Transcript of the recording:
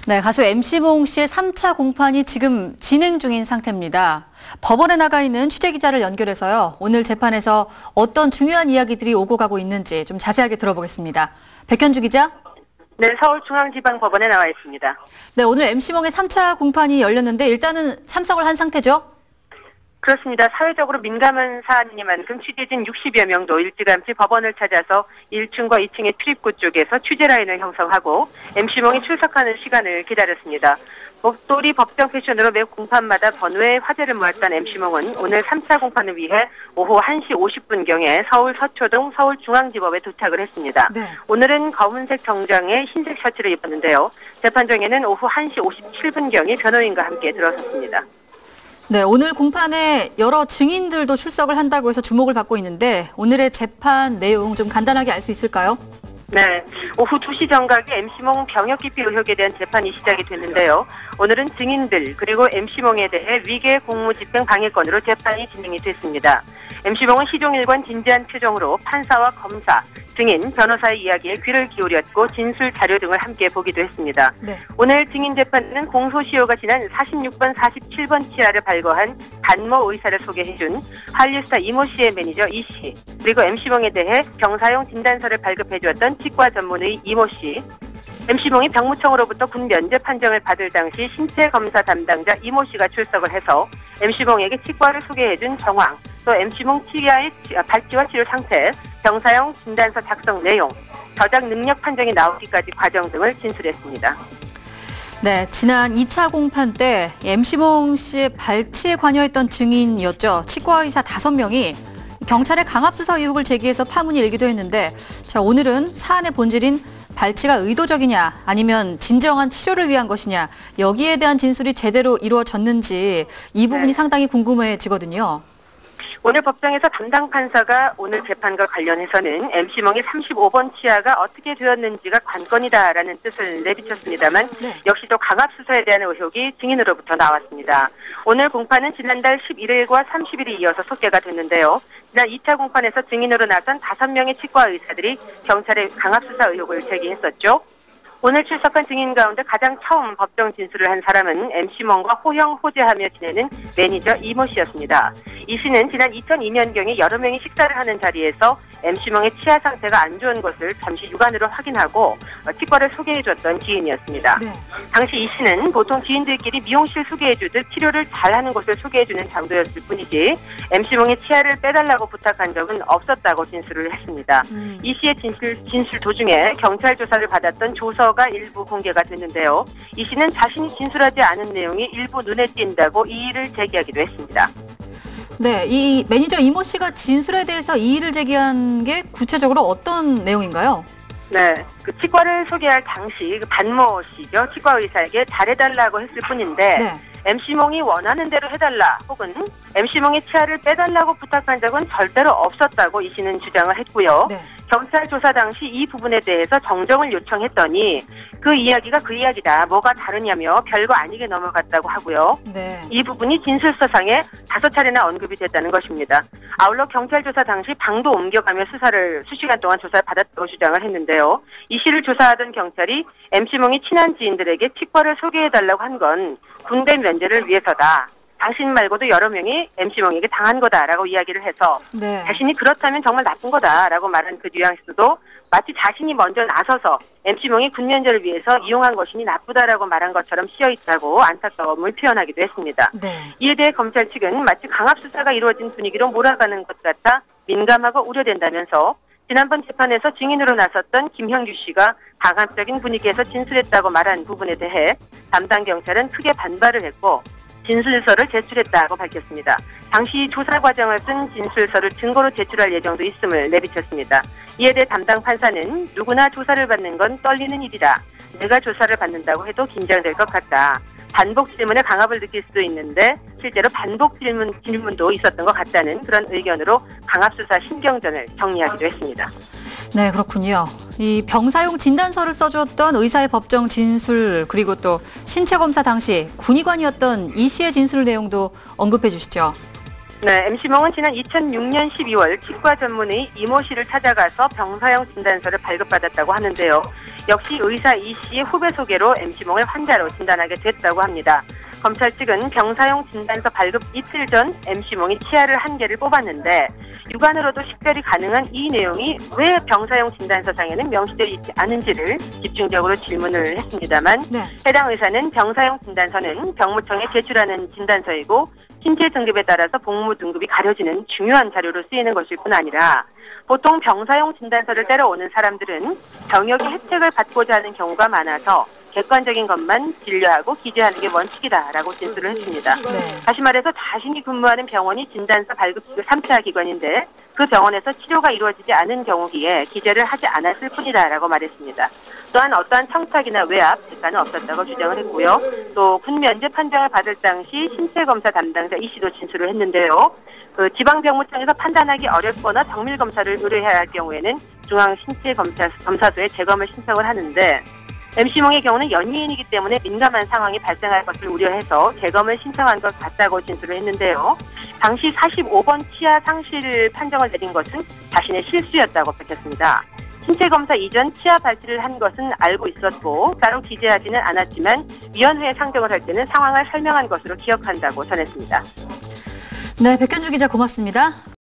네, 가수 MC몽 씨의 3차 공판이 지금 진행 중인 상태입니다. 법원에 나가 있는 취재기자를 연결해서요. 오늘 재판에서 어떤 중요한 이야기들이 오고 가고 있는지 좀 자세하게 들어보겠습니다. 백현주 기자. 네, 서울중앙지방법원에 나와 있습니다. 네, 오늘 MC몽의 3차 공판이 열렸는데 일단은 참석을 한 상태죠? 그렇습니다. 사회적으로 민감한 사안이니만큼 취재진 60여 명도 일찌감치 법원을 찾아서 1층과 2층의 출입구 쪽에서 취재 라인을 형성하고 MC몽이 출석하는 시간을 기다렸습니다. 목도리 법정 패션으로 매 공판마다 번외의 화제를 모았던 MC몽은 오늘 3차 공판을 위해 오후 1시 50분경에 서울 서초동 서울중앙지법에 도착을 했습니다. 네. 오늘은 검은색 정장에 흰색 셔츠를 입었는데요. 재판정에는 오후 1시 57분경에 변호인과 함께 들어섰습니다. 네, 오늘 공판에 여러 증인들도 출석을 한다고 해서 주목을 받고 있는데 오늘의 재판 내용 좀 간단하게 알 수 있을까요? 네, 오후 2시 정각에 MC몽 병역 기피 의혹에 대한 재판이 시작이 됐는데요. 오늘은 증인들 그리고 MC몽에 대해 위계 공무집행 방해건으로 재판이 진행이 됐습니다. MC몽은 시종일관 진지한 표정으로 판사와 검사, 증인, 변호사의 이야기에 귀를 기울였고 진술 자료 등을 함께 보기도 했습니다. 네. 오늘 증인 재판은 공소시효가 지난 46번, 47번 치아를 발거한 단모 의사를 소개해준 한류스타 이모 씨의 매니저 이 씨, 그리고 MC몽에 대해 병사용 진단서를 발급해주었던 치과 전문의 이모 씨, MC몽이 병무청으로부터 군 면제 판정을 받을 당시 신체검사 담당자 이모 씨가 출석을 해서 MC몽에게 치과를 소개해준 정황, 또 MC몽 치아의 발치와 치료 상태, 병사용 진단서 작성 내용, 저작 능력 판정이 나오기까지 과정 등을 진술했습니다. 네, 지난 2차 공판 때 MC몽 씨의 발치에 관여했던 증인이었죠. 치과의사 5명이 경찰에 강압수사 의혹을 제기해서 파문이 일기도 했는데, 자, 오늘은 사안의 본질인 발치가 의도적이냐 아니면 진정한 치료를 위한 것이냐, 여기에 대한 진술이 제대로 이루어졌는지 이 부분이 상당히 궁금해지거든요. 오늘 법정에서 담당 판사가 오늘 재판과 관련해서는 MC몽의 35번 치아가 어떻게 되었는지가 관건이다라는 뜻을 내비쳤습니다만 역시도 강압수사에 대한 의혹이 증인으로부터 나왔습니다. 오늘 공판은 지난달 11일과 30일이 이어서 속개가 됐는데요. 지난 2차 공판에서 증인으로 나선 5명의 치과 의사들이 경찰에 강압수사 의혹을 제기했었죠. 오늘 출석한 증인 가운데 가장 처음 법정 진술을 한 사람은 MC몽과 호영호재하며 지내는 매니저 이모 씨였습니다. 이 씨는 지난 2002년경에 여러 명이 식사를 하는 자리에서 MC몽의 치아 상태가 안 좋은 것을 잠시 육안으로 확인하고 치과를 소개해줬던 지인이었습니다. 네. 당시 이 씨는 보통 지인들끼리 미용실 소개해주듯 치료를 잘하는 곳을 소개해주는 정도였을 뿐이지 MC몽의 치아를 빼달라고 부탁한 적은 없었다고 진술을 했습니다. 이 씨의 진술 도중에 경찰 조사를 받았던 조서가 일부 공개가 됐는데요. 이 씨는 자신이 진술하지 않은 내용이 일부 눈에 띈다고 이의를 제기하기도 했습니다. 네, 이 매니저 이모 씨가 진술에 대해서 이의를 제기한 게 구체적으로 어떤 내용인가요? 네, 그 치과를 소개할 당시 그 반모 씨죠. 치과 의사에게 잘해달라고 했을 뿐인데 네. MC몽이 원하는 대로 해달라 혹은 MC몽의 치아를 빼달라고 부탁한 적은 절대로 없었다고 이 씨는 주장을 했고요. 네. 경찰 조사 당시 이 부분에 대해서 정정을 요청했더니 그 이야기가 그 이야기다, 뭐가 다르냐며 별거 아니게 넘어갔다고 하고요. 네. 이 부분이 진술서상에 5차례나 언급이 됐다는 것입니다. 아울러 경찰 조사 당시 방도 옮겨가며 수시간 동안 조사를 받았다고 주장을 했는데요. 이 씨를 조사하던 경찰이 MC몽이 친한 지인들에게 치과를 소개해달라고 한 건 군대 면제를 위해서다. 당신 말고도 여러 명이 MC몽에게 당한 거다라고 이야기를 해서 네. 자신이 그렇다면 정말 나쁜 거다라고 말한 그 뉘앙스도 마치 자신이 먼저 나서서 MC몽이 군면제를 위해서 이용한 것이니 나쁘다라고 말한 것처럼 씌어있다고 안타까움을 표현하기도 했습니다. 네. 이에 대해 검찰 측은 마치 강압수사가 이루어진 분위기로 몰아가는 것 같아 민감하고 우려된다면서 지난번 재판에서 증인으로 나섰던 김형규 씨가 강압적인 분위기에서 진술했다고 말한 부분에 대해 담당 경찰은 크게 반발을 했고 진술서를 제출했다고 밝혔습니다. 당시 조사 과정을 쓴 진술서를 증거로 제출할 예정도 있음을 내비쳤습니다. 이에 대해 담당 판사는 누구나 조사를 받는 건 떨리는 일이다. 내가 조사를 받는다고 해도 긴장될 것 같다. 반복 질문에 강압을 느낄 수도 있는데 실제로 반복 질문도 있었던 것 같다는 그런 의견으로 강압수사 신경전을 정리하기도 했습니다. 네, 그렇군요. 이 병사용 진단서를 써줬던 의사의 법정 진술, 그리고 또 신체검사 당시 군의관이었던 이 씨의 진술 내용도 언급해 주시죠. 네, MC몽은 지난 2006년 12월 치과 전문의 이모 씨를 찾아가서 병사형 진단서를 발급받았다고 하는데요. 역시 의사 이 씨의 후배 소개로 MC몽을 환자로 진단하게 됐다고 합니다. 검찰 측은 병사용 진단서 발급 이틀 전 MC몽이 치아를 한 개를 뽑았는데 육안으로도 식별이 가능한 이 내용이 왜 병사용 진단서상에는 명시되어 있지 않은지를 집중적으로 질문을 했습니다만 해당 의사는 병사용 진단서는 병무청에 제출하는 진단서이고 신체 등급에 따라서 복무 등급이 가려지는 중요한 자료로 쓰이는 것일 뿐 아니라 보통 병사용 진단서를 따라오는 사람들은 병역의 혜택을 받고자 하는 경우가 많아서 객관적인 것만 진료하고 기재하는 게 원칙이다라고 진술을 했습니다. 다시 말해서 자신이 근무하는 병원이 진단서 발급 3차 기관인데 그 병원에서 치료가 이루어지지 않은 경우기에 기재를 하지 않았을 뿐이다라고 말했습니다. 또한 어떠한 청탁이나 외압, 대가는 없었다고 주장을 했고요. 또 군 면제 판정을 받을 당시 신체검사 담당자 이 씨도 진술을 했는데요. 그 지방병무청에서 판단하기 어렵거나 정밀검사를 의뢰해야 할 경우에는 중앙신체검사소에 재검을 신청을 하는데 MC몽의 경우는 연예인이기 때문에 민감한 상황이 발생할 것을 우려해서 재검을 신청한 것 같다고 진술을 했는데요. 당시 45번 치아 상실 판정을 내린 것은 자신의 실수였다고 밝혔습니다. 신체검사 이전 치아 발치를 한 것은 알고 있었고 따로 기재하지는 않았지만 위원회에 상정을 할 때는 상황을 설명한 것으로 기억한다고 전했습니다. 네, 백현주 기자 고맙습니다.